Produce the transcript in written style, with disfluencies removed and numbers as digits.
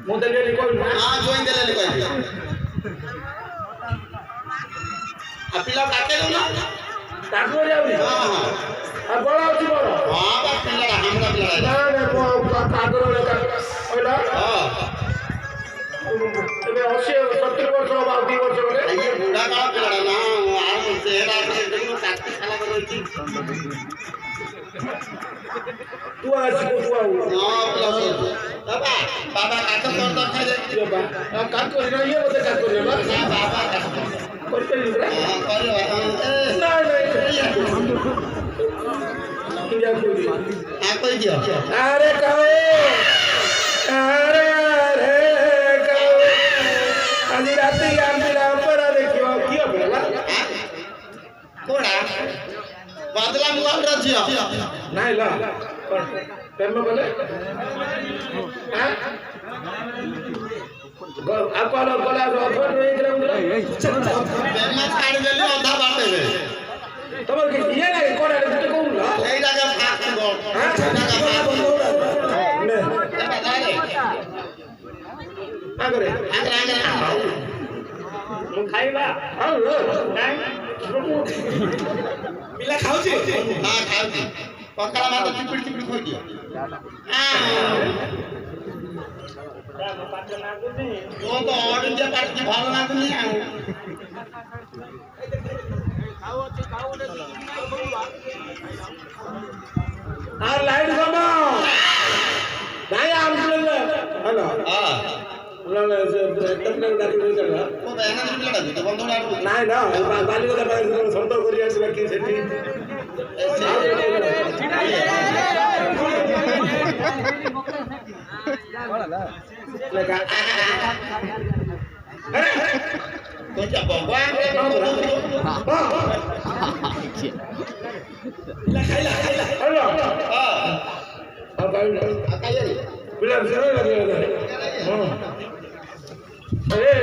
मोदले कोई ना हां जोइन देले कोई अपिला काटे ना काटो जाऊ हां हां आ बड़ा होची बड़ा हां बा पिला हमरा पिला ना ना काटो रे ओला हां ଏବେ 80 70 ବର୍ଷ ବା 2 ବର୍ଷ ବୋଲେ ये बुढ़ा का पिला ना आर चेहरा देखो काटी खाला कर रही तू आसी को तू आऊ हां प्लस बाबा बाबा काट कर दो खाए दे बाबा काट कर रही है बोले काट कर रही है बाबा करते नहीं रे हां करे ना नहीं क्या कोई आ कोई दियो अरे कहो अरे अरे कहो आज रात यार मेरा पर देखियो कियो बेला कोड़ा बादला मुआल रजियो नहीं ला प्रेम बोले हां आपन गला रफर रही ग्राउंड प्रेम छाड़ देले आधा बाटे में तमर के ये ना कोड़ा रे तू कहू ना এই জায়গা ফাঁক গো हां ने आगरे আগে ମୁଁ ଖାଇବା ହଁ ନାଇଁ ପିଲା ଖାଉଛି হ্যাঁ খাওছি পকড়া মাথা চিপিড় চিপিড় খই দিও তো তো অর্ডার দিয়ে পারছি ভালো লাগুনি আর লাইট কমা নাই আমগুলো হ্যালো হ্যাঁ না না তমনে ডাকি দিই না ও বেনা দিলাটা দিতে বন্ধ লাগু নাই না বালি কথা পাই সন্ত করি আসিবা কি সেটি লেখা তো যাবো খাইলা হ্যালো হ্যাঁ আর কাই আকাইরি বিলা বিলা লাগে হ্যাঁ Hey!